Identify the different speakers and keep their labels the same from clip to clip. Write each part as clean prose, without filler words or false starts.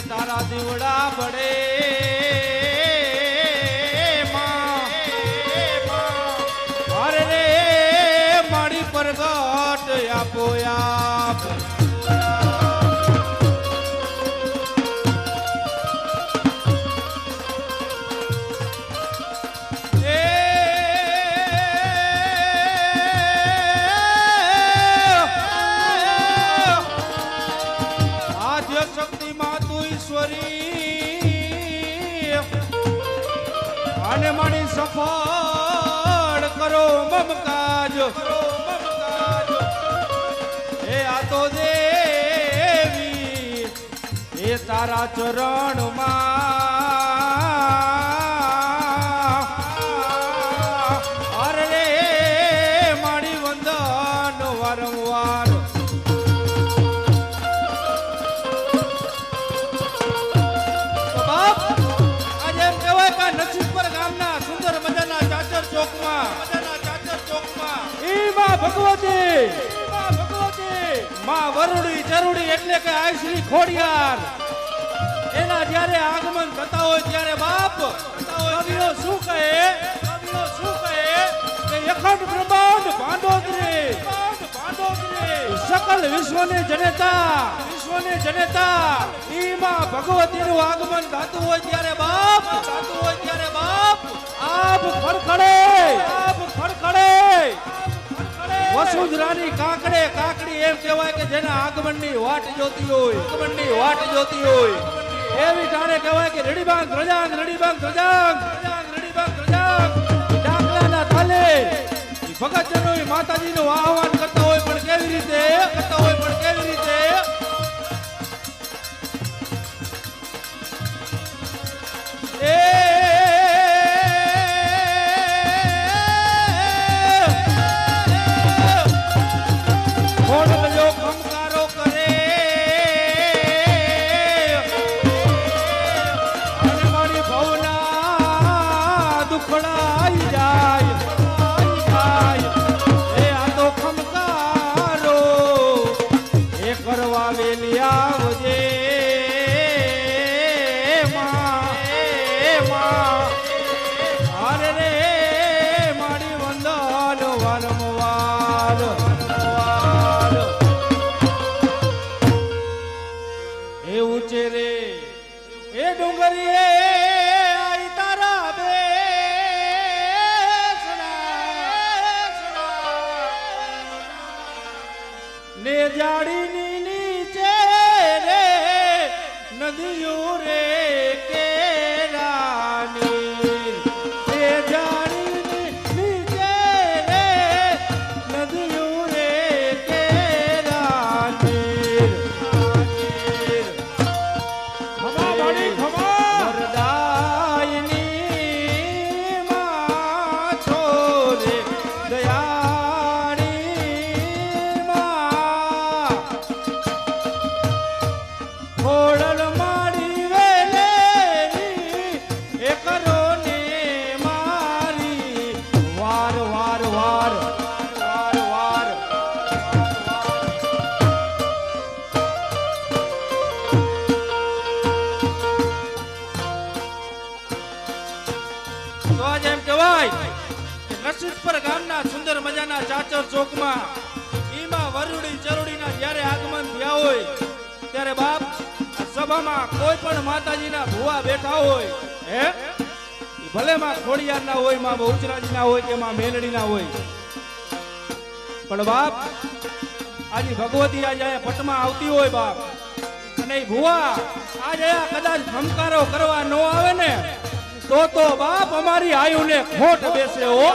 Speaker 1: તારા દીવડા બડે અરે રે મારી પરગટ આપો આપ અને મારી સફળ કરો મમકાજ એ આ તો દેવી એ તારા ચરણમાં અરે રે મારી વંદન વારંવાર માં વરુડી ચરુડી એટલે કે આ શ્રી ખોડિયાર એના જ્યારે આગમન થતા હોય ત્યારે બાપ કવિઓ શું કહે કે અખંડ બ્રહ્માંડ ભાંડોદરે સકલ વિશ્વને જનેતા ઈ માં ભગવતીનું આગમન થતું હોય ત્યારે બાપ આપ ખડખડે વસુંધરાની કાકડી એમ કહેવાય કે જેના આગમનની વાટ જોતી હોય એવી ટાણે કહેવાય કે રડીબાંગ રજાંગ ડાકલાના તાલે ભગતજનો માતાજીનું આહવાન કરતા હોય પણ કેવી રીતે જાડીની નીચે રે નદીઓ રે કેરાની જાડીની નીચે રે નદીઓ રે કેરાની વરદાયની માં છોરે દયા ગામના સુંદર મજાના ચાચર ચોકમાં ઈમાં વરુડી ચરુડીના જ્યારે આગમન થયા હોય ત્યારે બાપ સભામાં કોઈ પણ માતાજીના ભુવા બેઠા હોય હે ભલે માં ખોડિયારના હોય માં બહુચરાજીના હોય કે માં મેલડીના હોય પણ બાપ આજે ભગવતી આજે પટમાં આવતી હોય બાપ અને એ ભુવા આજે કદાચ ખમકારો કરવા ન આવે ને તો બાપ અમારી આયુને ખોટ બેસે હો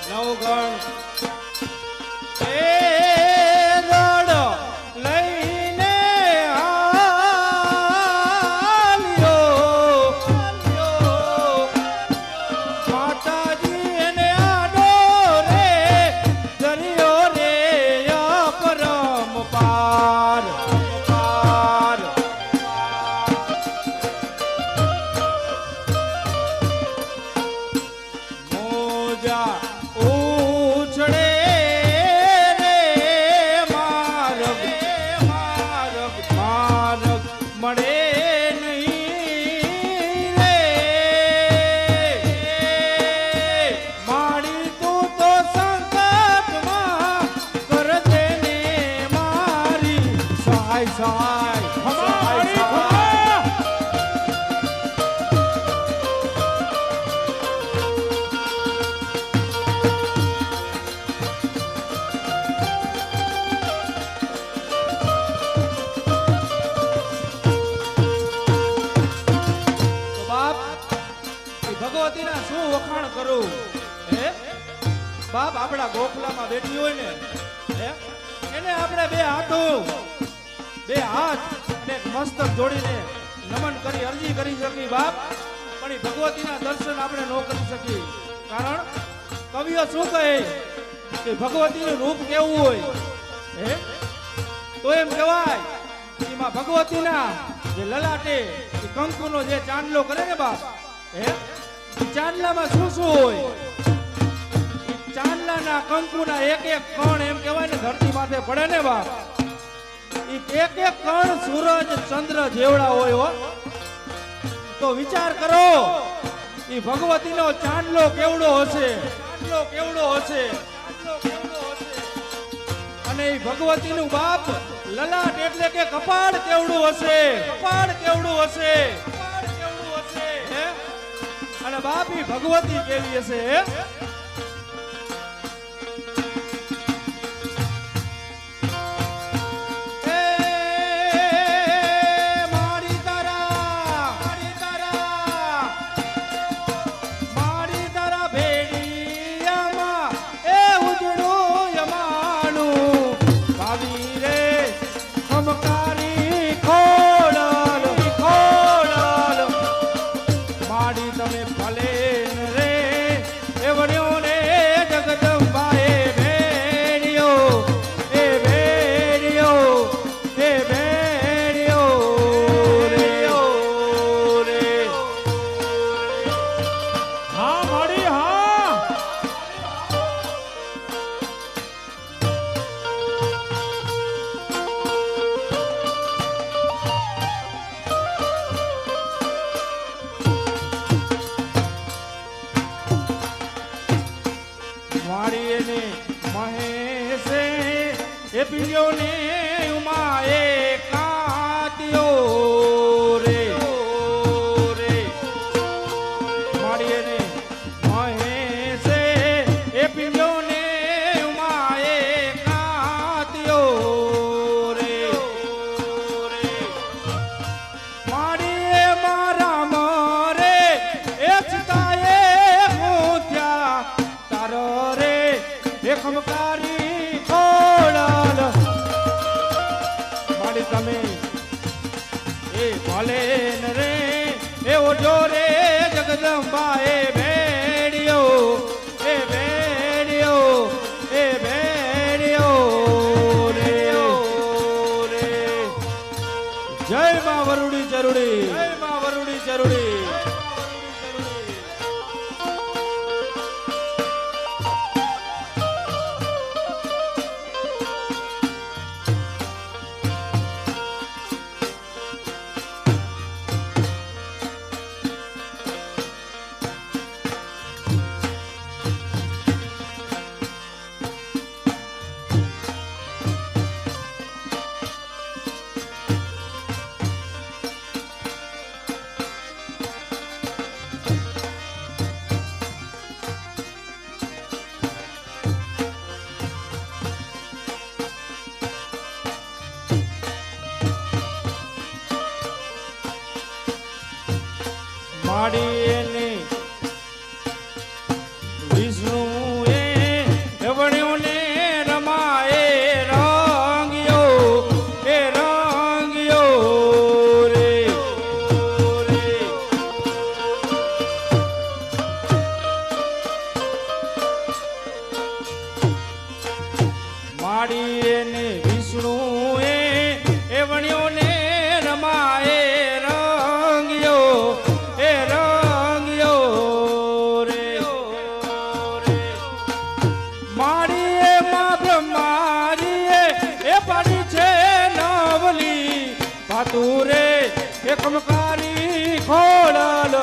Speaker 1: નવગણ માતાજી એને સહાય
Speaker 2: ખમા
Speaker 1: સહાય
Speaker 2: મારી
Speaker 1: સહાય.
Speaker 2: ખમા.
Speaker 1: તો બાપ એ ભગવતીના શું વખાણ કરું હે બાપ આપણા ગોખલામાં બેઠી હોય ને હે એને આપણે બે હાથ અને એક મસ્તક જોડીને નમન કરી અરજી કરી શકી બાપ પણ એ ભગવતીના દર્શન આપણે ન કરી શકી કારણ કવિઓ શું કહે કે ભગવતીનું રૂપ કેવું હોય હે તો એમ કહેવાય એમાં ભગવતીના જે લલાટે એ કંકુનો જે ચાંદલો કરે ને બાપ હે એ ચાંદલામાં શું શું હોય એ ચાંદલાના કંકુના એક એક કણ એમ કહેવાય ને ધરતી માથે પડે ને બાપ એ એક એક કણ સૂરજ ચંદ્ર જેવડા હોય હો તો વિચાર કરો એ ભગવતીનો ચાંદલો કેવડો હશે ચાંદલો કેવડો હશે ચાંદલો કેવડો હશે અને એ ભગવતીનું બાપ લલાટ એટલે કે કપાળ કેવડું હશે કપાળ કેવડું હશે કપાળ કેવડું હશે હે અને બાપ ઈ ભગવતી કેવી હશે હે
Speaker 2: હા મારી હા.
Speaker 1: વાડીએ ને મહેશે એ પીયો ને ઉમાએ કાત્યો રે વાડીએ ને મહેશે એ પીયો ને ઉમાએ કાત્યો રે વાડીએ મારા મરે એ ચિતાએ મૂત્યા તારો રે એ ખમકારી ખોડલ માડી તમે એ ભલે ન રે એ ઓજો રે જગદંબા એ ભેડિયો એ ભેડિયો એ ભેડિયો રે જય માં વરુડી ચરુડી જય માં વરુડી ચરુડી માડીને વિષ્ણુ એ વણ્યો ને રમાએ રંગ્યો રે માડીને વિષ્ણુ એ વણ્યો ને રમાએ રંગ્યો માડીએ માં બ્રહ્માજીએ એ પાડી છે નવલી પાતુરે એ કમકારી ખોડલ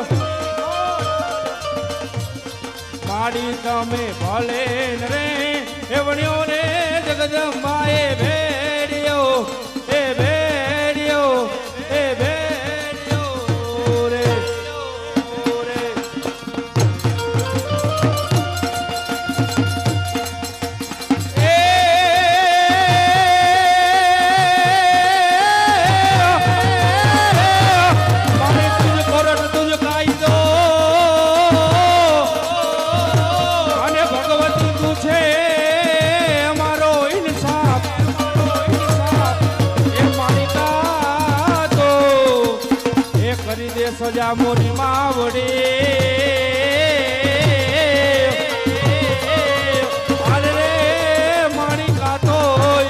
Speaker 1: માડી તમે ભલે ન રે એ વણ્યો ને જગદંબાએ ભેડિયો એ ભેડિયો સજા મોરી માવડી હાલ રે માણી કાતો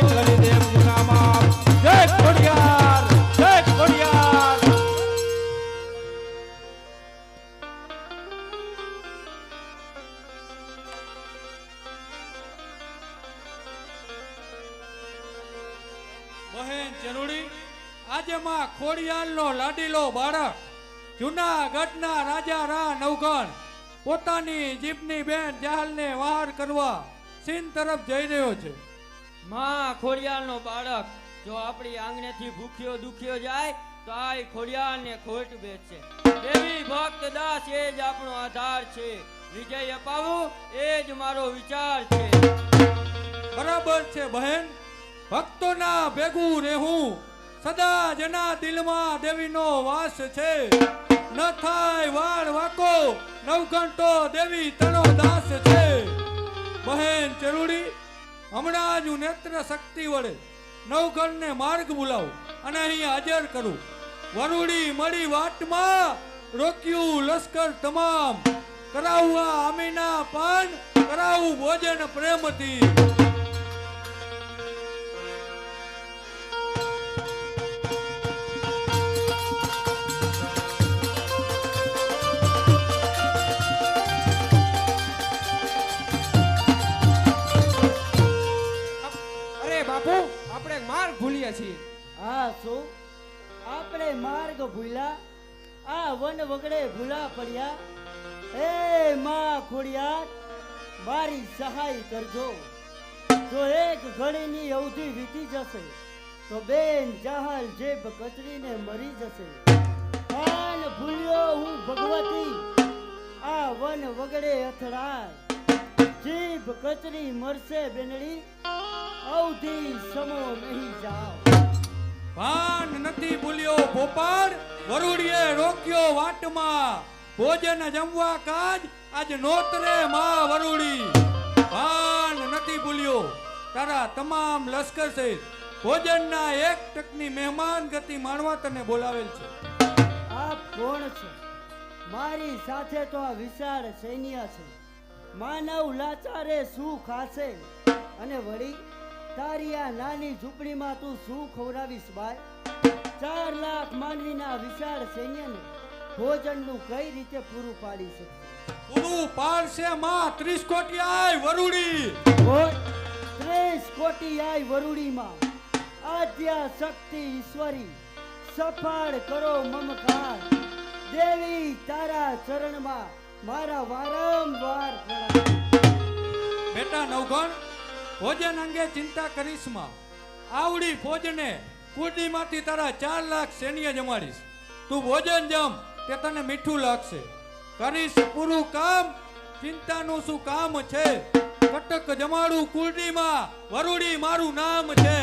Speaker 1: કરી દે ગુનામાં જય ખોડિયાર જય ખોડિયાર. બહેન ચરુડી આજે માં ખોડિયાલનો લાડીલો બાળક જૂનાગઢના રાજા રા નવગણ પોતાની જીભની બેન જાહલને વાર કરવા સિંધ તરફ જઈ રહ્યો છે.
Speaker 3: માં ખોડિયાલનો બાળક જો આપણી આંગણેથી ભૂખ્યો દુખ્યો જાય તો આ ખોડિયાલને ખોટ બેચશે. દેવી ભક્ત દાસ એ જ આપણો આધાર છે. વિજય અપાવું એ જ મારો વિચાર છે.
Speaker 1: બરાબર છે બહેન, ભક્તોના ભેગું રહેવું સદા જેના દિલમાં દેવીનો વાસ છે. ન થાય વાળ વાકો નવઘંટો દેવી તનો દાસ છે. બહેન ચરુડી હમણાં જ હું નેત્ર શક્તિ વડે નવઘણને માર્ગ બોલાવું અને અહીં હાજર કરું. વરુડી મળી વાટમાં રોક્યું લશ્કર તમામ, કરાવવા આમીના પાન કરાવું ભોજન પ્રેમથી.
Speaker 4: બાપુ આપણે માર્ગ ભૂલીએ છીએ.
Speaker 5: હા શું આપણે માર્ગ ભૂલ્યા? આ વન વગડે ભૂલા પડ્યા. એ માં ખોડિયાર મારી સહાય કરજો. જો એક ઘડીની અવધિ વીતી જશે તો બેન જાહલ જેબ કચરીને મરી જશે. પણ ભૂલ્યો હું ભગવતી આ વન વગડે અથડાય. જીભ કચરી મરશે બેનડી અવધિ સમો નહીં જાઓ.
Speaker 1: ભાન નથી ભૂલ્યો ભોપાળ વરુડીએ રોક્યો વાટમાં, ભોજન જમવા કાજ આજ નોતરે માં વરુડી. ભાન નથી ભૂલ્યો તારા તમામ લશ્કર સહિત ભોજનના એક ટકની મહેમાન ગતિ માણવા તને બોલાવેલ છે.
Speaker 5: આપ કોણ છો? મારી સાથે તો આ વિશાળ સૈન્ય છે. માનવ લાચારે શું ખાશે? અને વળી તારી આ નાની ઝૂંપડીમાં તું શું ખવડાવીશ બાય? 4 લાખ માનવીના વિશાળ સૈન્યને ભોજનનું કઈ રીતે પૂરું પાડી શકશે?
Speaker 1: પૂરું પાડશે માં 30 કોટી આય વરુડી.
Speaker 5: 30 કોટી આય વરુડીમાં આદ્યા શક્તિ ઈશ્વરી સફળ કરો મમકાર. દેવી તારા ચરણમાં મારા વારંવાર પ્રણામ.
Speaker 1: બેટા નવગણ ભોજન અંગે ચિંતા કરીશ માં. આવડી ફોજને કુડીમાંથી તારા 4 લાખ સૈન્ય જમાડીશ. તું ભોજન જમ તે તને મીઠું લાગશે. કરીશ પૂરું કામ ચિંતાનું શું કામ છે. કટક જમાડું કુડીમાં વરુડી મારું નામ છે.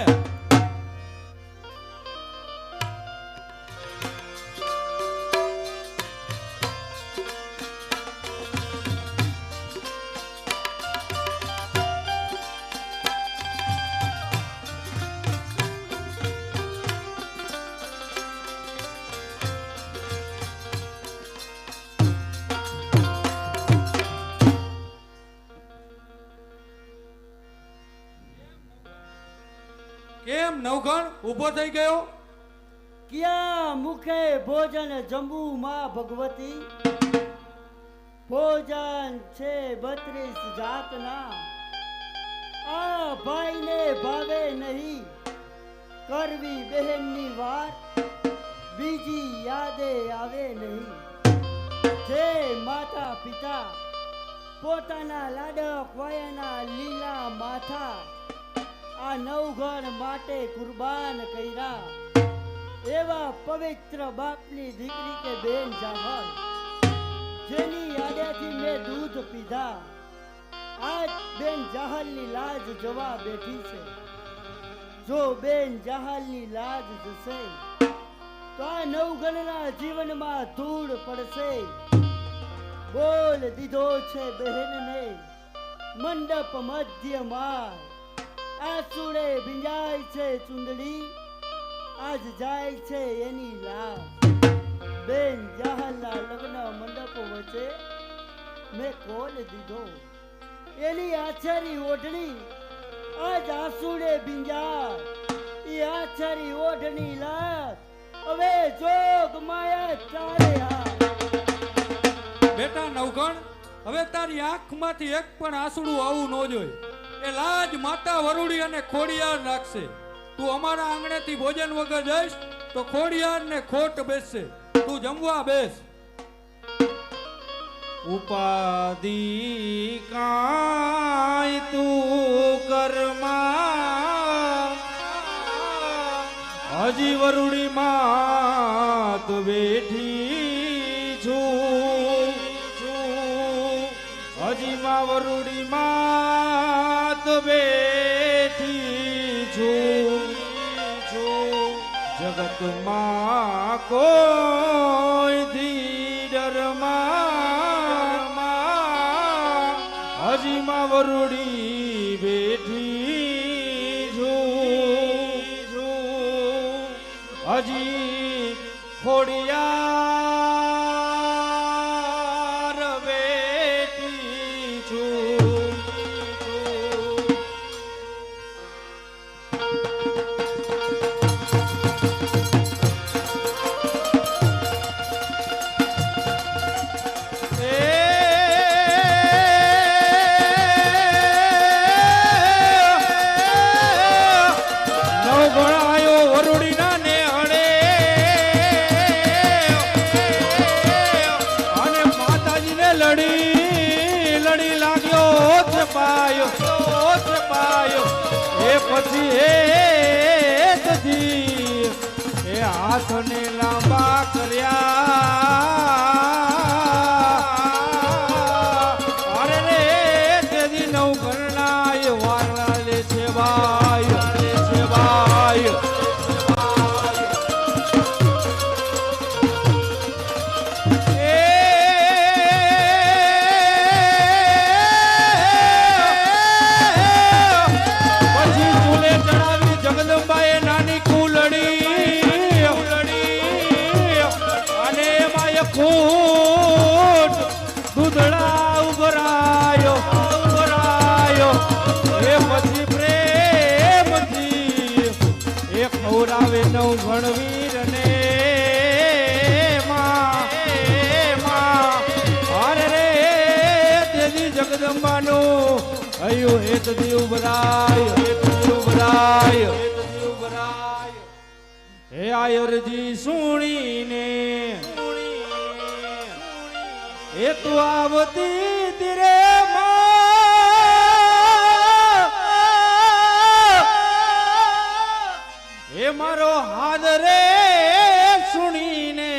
Speaker 1: કેમ નવગણ ઊભો થઈ ગયો?
Speaker 5: ક્યાં મુખે ભોજન જમવું માં ભગવતી? ભોજન છે 32 જાતના. આ ભાઈને ભાવે નહીં. કરવી બહેનની વાત બીજી યાદે આવે નહીં. જે માતા પિતા પોતાના લાડક વયના લીલા માથા આ નવઘણ માટે કુરબાન કર્યા, એવા પવિત્ર બાપની દીકરી કે બેન જાહલ જેની યાદેથી મેં દૂધ પીધા, આજ બેન જાહલની લાજ જવા બેઠી છે. જો બેન જાહલની લાજ જશે તો આ નવઘણના જીવનમાં ધૂળ પડશે. બોલ દીધો છે બહેનને મંડપ મધ્યમાં. આસુડે ભીંજાય છે ચુંદડી, આજ જાય છે એની લાશ. બેન જાહલના લગ્ન મંડપ વચ્ચે મેં કોલ દીધો. એની આછારી ઓઢણી આજ આંસુડે ભીંજાર. એ આછારી ઓઢણી લાશ હવે જોગ માયા તારે હાથ.
Speaker 6: બેટા નવગણ, હવે તારી આંખમાંથી એક પણ આંસુડું આવું ન જોઈએ. એ લાજ માતા વરુડી અને ખોડિયાર રાખશે. તું અમારા આંગણેથી ભોજન વગર જઈશ તો ખોડિયાર ને ખોટ બેસશે. તું જમવા બેસ.
Speaker 1: ઉપાધિ કાંઈ તું કરમાં હજી વરુડી માં તો બેઠી છું. હજી માં વરુડી માં તો બેઠી છું. જગતમાં કોઈ ધીડરમાં હજી માં વરુડી બેઠી છું. હજી ખોડિયાર બેઠી છું. પછી એ હાથને લાંબા કર્યા. અરે રે તેદી નવઘરના એ વારણા લે છે ભાઈ, લે છે ભાઈ. જગદંબાએ નાની કુલડી અને એમાં એક ફૂટ દૂધડા ઉભરાયો. એ પછી પ્રેમથી એ ખવડાવે નવઘણ વીરને અરે રે તેજી જગદંબાનું અયો હેતથી ઉભરાય. હે આયરજી સુણીને એ તું આવતી તીરે એ મારો હાથ રે સુણીને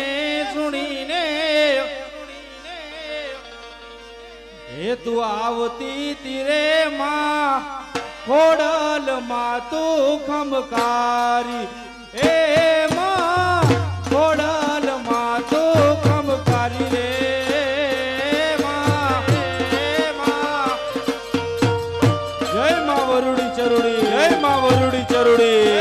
Speaker 1: એ તું આવતી તીરે માં ખોડલ માં તું ખમકારી. એ માં ખોડલ માં તું ખમકારી રે માં. જય માં વરુડી ચરુડી, જય માં વરુડી ચરુડી.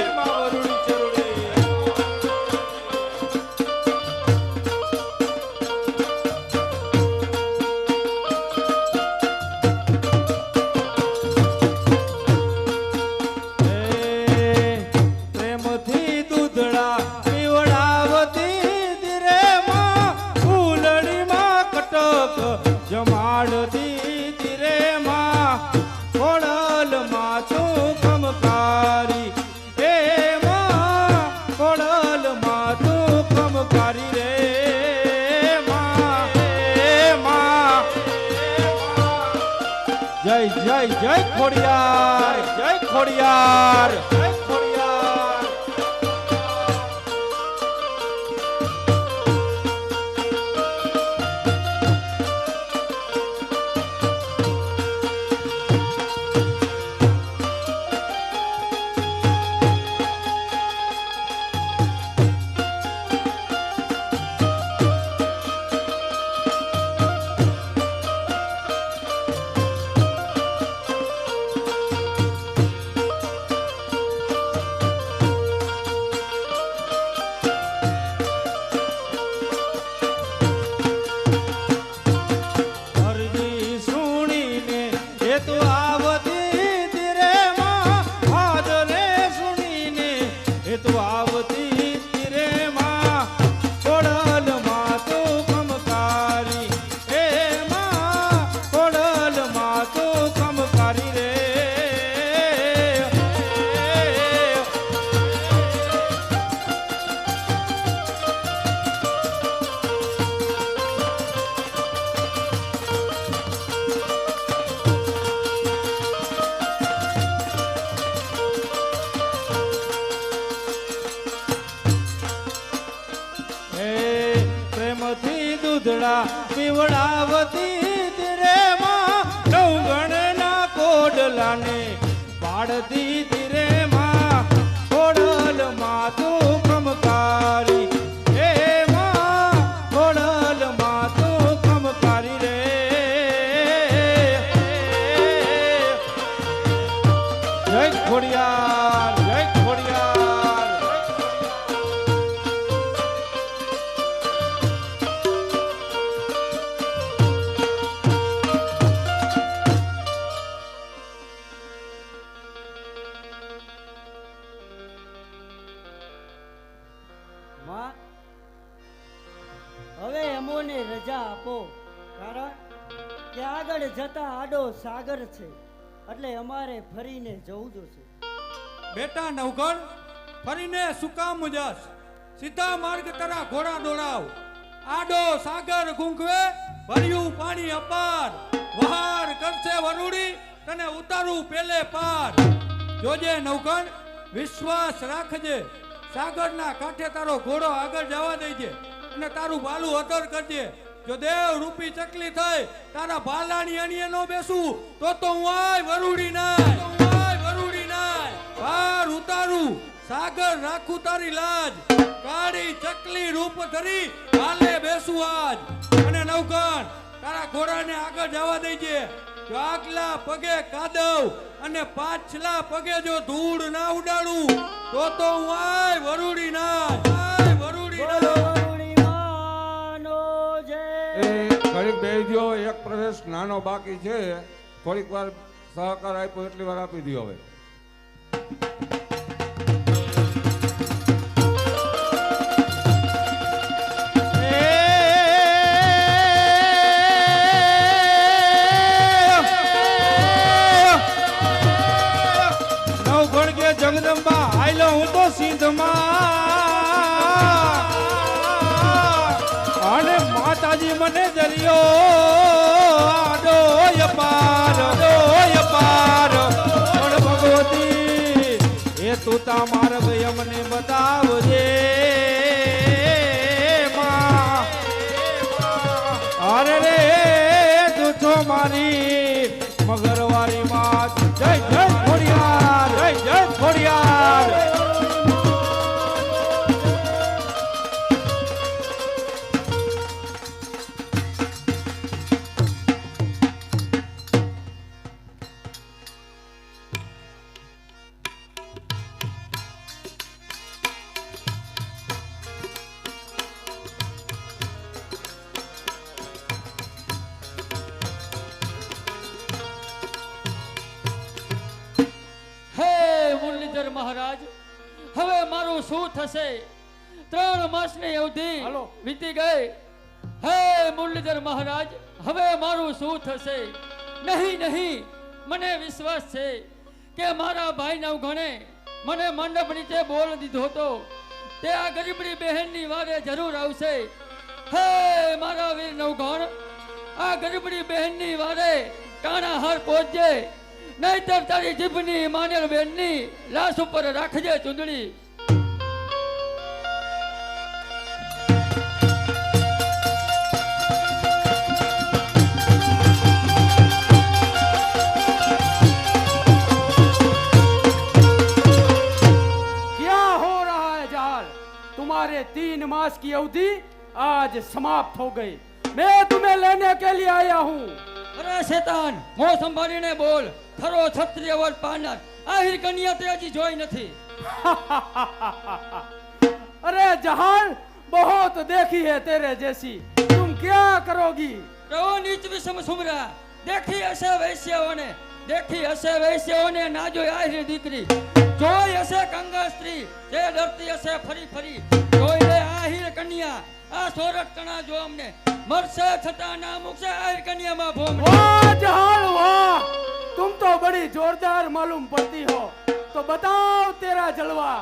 Speaker 1: જમાડતી તીરે માં ખોડલ માં તું ખમકારી. એ માં ખોડલ માં તું ખમકારી રે માં. જય જય જય ખોડિયાર, જય ખોડિયાર, જય ખોડિયાર. દૂધડા પીવડાવતી તીરે માં નવગણના કોડલાને પાડતી તીરે માં ખોડલ માં તું કમકારી હે માં ખોડલ માં તું કમકારી રે જય ખોડિયાર જય ખોડિયાર
Speaker 5: માં હવે અમોને રજા આપો કારણ કે આગળ જતા આડો સાગર છે એટલે અમારે ફરીને જવું જોશે
Speaker 6: બેટા નવગણ ફરીને સુકામ જાસ સીધા માર્ગ તરા ઘોડા દોડાવ આડો સાગર ગુંગવે ભર્યું પાણી અપાર વહાર કરશે વરુડી તને ઉતારું પેલે પાર જોજે નવગણ વિશ્વાસ રાખજે સાગરના કાંઠે તારો ઘોડો આગળ જવા દેજે અને તારું ભાલું અધર કરજે જો દેવ રૂપી ચકલી થઈ તારા ભાલાની અણીએ નો બેસું તો હું આય વરુડી નાય પાર ઉતારું સાગર રાખું તારી લાજ કાળી ચકલી રૂપ ધરી હાલે બેસું આજ અને નવગણ તારા ઘોડાને આગળ જવા દેજે જો આગલા પગે કાદવ અને પાછલા પગે જો ધૂળ ના ઉડાડું તો હું આય વરુડી નાય
Speaker 5: વરુડી માનો જય.
Speaker 7: એ ઘડીક બેસી દ્યો, એક પ્રવેશ નાનો બાકી છે, થોડીક વાર સહકાર આપ્યો એટલી વાર આપી દો હવે.
Speaker 1: નવગણ કે જગદંબા આયલો હું તો સિંધમાં અને માતાજી મને દરિયો ડોય પાર પણ ભગવતી એ તું તા માર્ગ અમને બતાવજે માં. અરે રે તું છો મારી મગરવારી માં. જય જય ખોડિયાર જય ખોડિયાર.
Speaker 3: મુરલીધર મહારાજ હવે મારું શું થશે? 3 માસની અવધિ વીતી ગઈ. હે મુરલીધર મહારાજ હવે મારું શું થશે? નહીં મને વિશ્વાસ છે કે મારા ભાઈ નવગણે મને મંડપ નીચે બોલ દીધો હતો તે આ ગરીબડી બહેનની વારે જરૂર આવશે. હે મારા વીર નવગણ આ ગરીબડી બહેનની વારે કાણા હાર પહોંચજે, નહીતર તારી જીભની માનેલ બેનની લાશ ઉપર રાખજે ચૂંદડી.
Speaker 4: क्या हो रहा है जहाल? तुम्हारे 3 मास की अवधि आज समाप्त हो गई. मैं तुम्हें लेने के लिए आया हूँ.
Speaker 3: અરે શેતાન, મોં સંભાળીને બોલ. ખરો ક્ષત્રિય વર પાનર આહિર કન્યા તે હજી જોઈ નથી.
Speaker 4: अरे जहाल, बहुत देखी है तेरे जैसी. तुम क्या करोगी?
Speaker 3: રહો નીચ વિષમ સુમરા. દેખી હશે વૈશ્યોને ના જોઈ આહિર દીકરી. જોઈ હશે કંગાળ સ્ત્રી જે ડરતી હશે ફરી ફરી. જોઈ લે આહિર કન્યા આ સોરઠ કણા જો અમને મરશે છતાં ના મૂકશે આહિર કન્યામાં ભોમ.
Speaker 4: वाह जहाल वाह, तुम तो बड़ी जोरदार मालूम पड़ती हो. तो बताओ तेरा जलवा.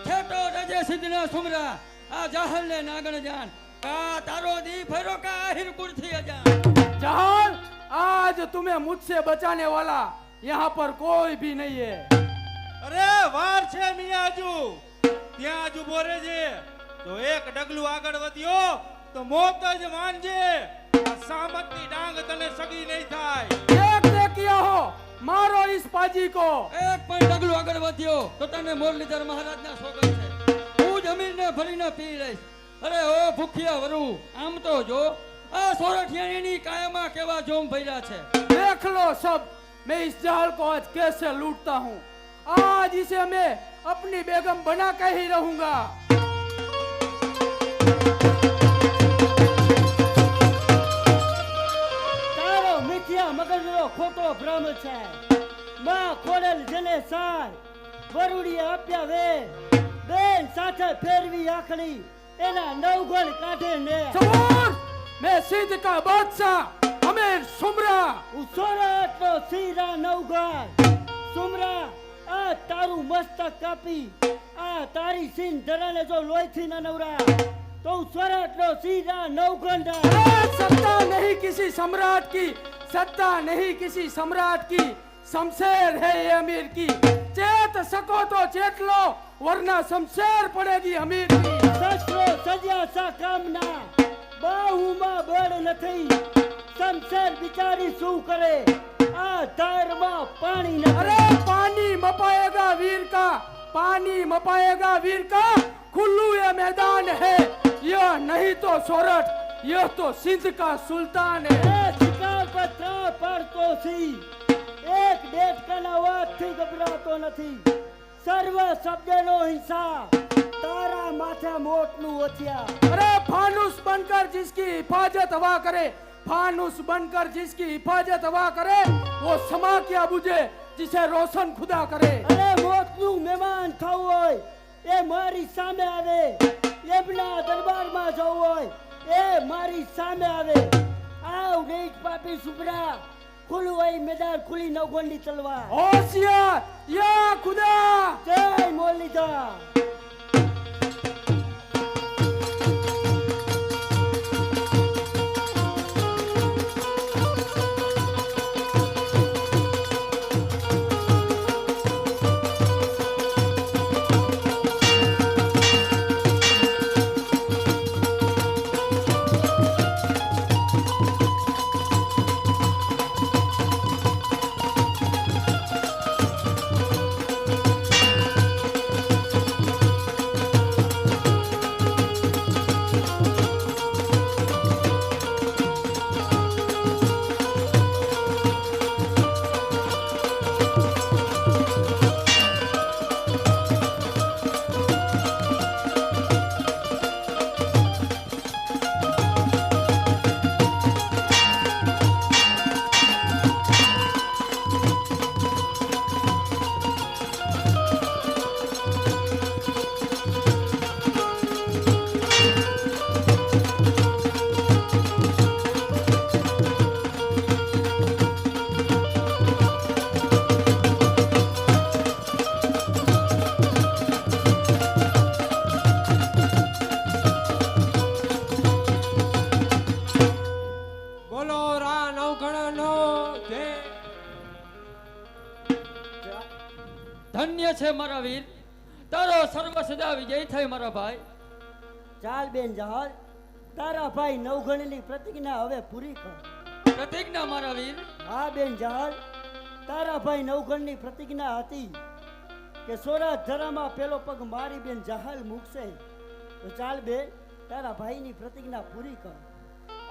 Speaker 3: છેટો રજે સિદ્ધના સુમરા આ જાહલને નાગણ જાન. કા તારો દી ફેરો કા આહિર કુરથી અજાન.
Speaker 4: जहाल, आज तुम्हें मुझसे बचाने वाला यहाँ पर कोई भी नहीं है.
Speaker 1: અરે વાર છે મિયાજુ, ત્યાં જ ઉભો રહેજે. જો એક ડગલું આગળ વધ્યો તો મોત જ માનજે. આ સામતની ડાંગ તને સગી નહીં થાય.
Speaker 4: एक ने किया हो मारो इस पाजी को.
Speaker 3: એક પણ ડગલું આગળ વધ્યો તો તને મુરલીધર મહારાજના સોગંદ છે. હું જમીનને ભરીને પી લઈશ. અરે ઓ ભૂખ્યા વરુ, આમ તો જો આ સોરઠિયાણીની કાયામાં કેવા જોમ ભર્યા છે.
Speaker 4: देख लो सब मैं इस जहाल को आज कैसे लूटता हूँ. आज इसे मैं अपनी बेगम बना के ही रहूंगा.
Speaker 5: તારો મિથ્યા મગજનો ખોટો ભ્રમ છે. માં ખોડેલ જેને સાર વરુડીએ આપ્યા વેર, બેન સાથે ફેરવી આખડી એના નવગણ કાઢે ને.
Speaker 4: सबूर मैं सिंध का बादशाह अमीर सुमरा.
Speaker 5: ઉસોરાટનો સીરા નવગણ સુમરા, આ તારું મસ્તક કાપી આ તારી સીન ધરાને જો લોહીથી ન નવરા તો ઉસોરાટનો સીરા નવગણ.
Speaker 4: अरे सत्ता नहीं किसी सम्राट की, सत्ता नहीं किसी सम्राट की, शमशेर है ये अमीर की. चेत सको तो चेत लो वरना शमशेर पड़ेगी अमीर की.
Speaker 5: શસ્ત્રો સજ્યા સા કામના, બાહુમાં બળ નથી. શમશેર બિચારી શું કરે આ ધારમાં પાણી નથી.
Speaker 4: अरे पानी मपाएगा वीर का, पानी मपाएगा वीर का, खुल्लू ये मैदान है. यह नहीं तो सोरठ, यह तो सिंध का सुल्तान है.
Speaker 5: એ શિકાર પર ત્રાહ પાડતો છી, એક ડેટકાના વાતથી ગભરાતો નથી. સર્વ શબ્દનો હિંસા, તારા માથે મોટનું હથિયાર.
Speaker 4: अरे फानुस बनकर जिसकी हिफाजत हवा करे, फानुस बनकर जिसकी हिफाजत हवा करे, वो समा क्या बुझे जिसे रोशन खुदा करे.
Speaker 5: અરે મોતનું મહેમાન થવું હોય એ મારી સામે આવે, એમના દરબારમાં જવું હોય એ મારી સામે આવે. આવ નીચ પાપી સુપરા, ખુલ્લું હોય મેદાન, ખુલ્લી નવગોંડી તલવાર.
Speaker 4: होशियार या खुदा.
Speaker 5: જય મુરલીધર.
Speaker 3: ધન્ય છે મારા વીર, તારો સર્વ સદા વિજય થાય મારા ભાઈ.
Speaker 5: ચાલ બેન જહાલ, તારા ભાઈ નવગણની પ્રતિજ્ઞા હવે પૂરી કર.
Speaker 3: પ્રતિજ્ઞા મારા વીર.
Speaker 5: હા બેન જહાલ, તારા ભાઈ નવગણની પ્રતિજ્ઞા હતી કે સોરાજ ધરામાં પેલો પગ મારી બેન જહાલ મૂકશે. તો ચાલ બેન, તારા ભાઈની પ્રતિજ્ઞા પૂરી કર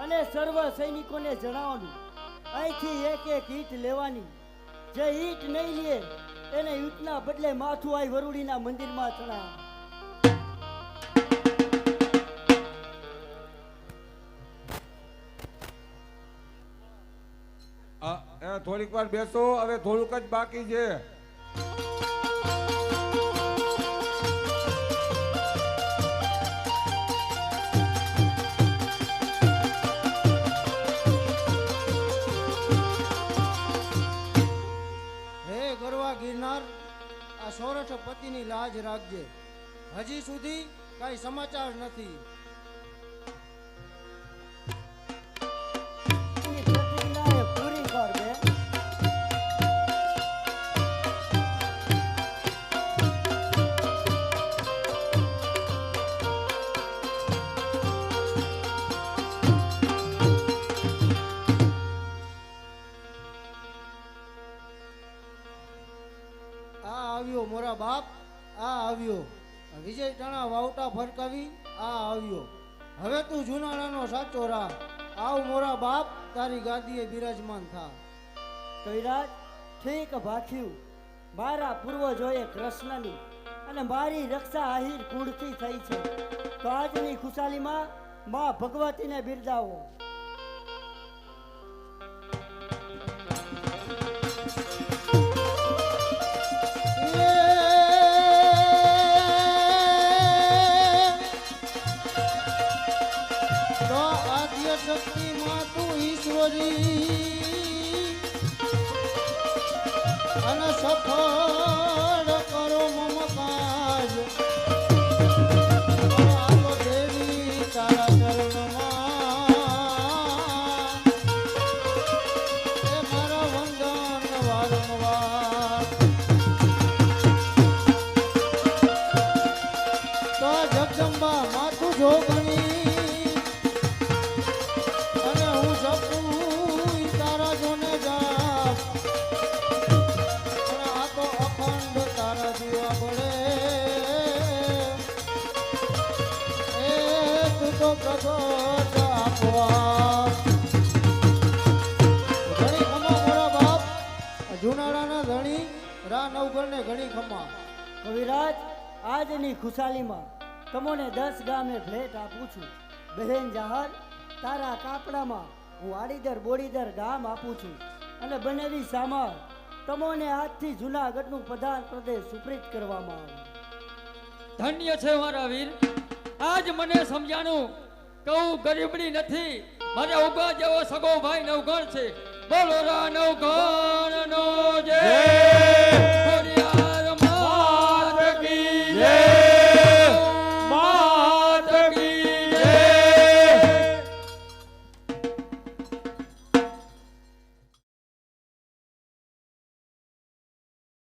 Speaker 5: અને સર્વ સૈનિકોને જણાવવાનું અહીંથી એક એક ઈંટ લેવાની. જે ઈંટ નહીં લે એને ઈંટના બદલે માથું આઈ વરુડીના મંદિરમાં ચડાવ.
Speaker 7: થોડીક વાર બેસો, હવે થોડુંક જ બાકી છે.
Speaker 8: હે ગરવા ગિરનાર, આ સોરઠ પતિની લાજ રાખજે. હજી સુધી કાંઈ સમાચાર નથી.
Speaker 5: એની પ્રતિજ્ઞા એ પૂરી કર બેન.
Speaker 8: આવ્યો, વિજય ટાણા વાવટા ફરકાવી આ આવ્યો. હવે તું જુનાણાનો સાચો રાહ, આવ મોરા બાપ તારી ગાદીએ બિરાજમાન થા.
Speaker 5: કવિરાજ ઠીક ભાખ્યું. મારા પૂર્વજોએ કૃષ્ણની અને મારી રક્ષા આહિર કુળથી થઈ છે, તો આજની ખુશાલીમાં માં ભગવતીને બિરદાવો.
Speaker 8: તો આદ્ય શક્તિ માં તું ઈશ્વરી અને સફળ કરો મમ કાજ. આલો દેવી તારા ચરણમાં એ મારા વંદન વારંવાર. તો જગદંબા માથું જોગણી અને હું જપું તારા જોને જાપ. અને આ તો અખંડ તારા દીવા પડે એ તું તો પ્રગટ આપવા. ઘણી ખમા મોરા બાપ જુનાળાના ધણી રા નવગણને ઘણી ખમા.
Speaker 5: કવિરાજ આજની ખુશાલીમાં તમોને 10 ગામે ભેટ આપું છું. બહેન જહાર તારા કાપડામાં હું આડીદર બોડીદર ગામ આપું છું અને બનેવી સામાર તમોને આજથી જુનાગઢનું પ્રધાન પ્રદેશ સુપ્રીત કરવામાં આવે.
Speaker 3: ધન્ય છે મારા વીર, આજ મને સમજાણું કહું ગરીબડી નથી, મારા ઉગા જેવો સગો ભાઈ નવગણ છે. બોલો રા નવગણ નો જય.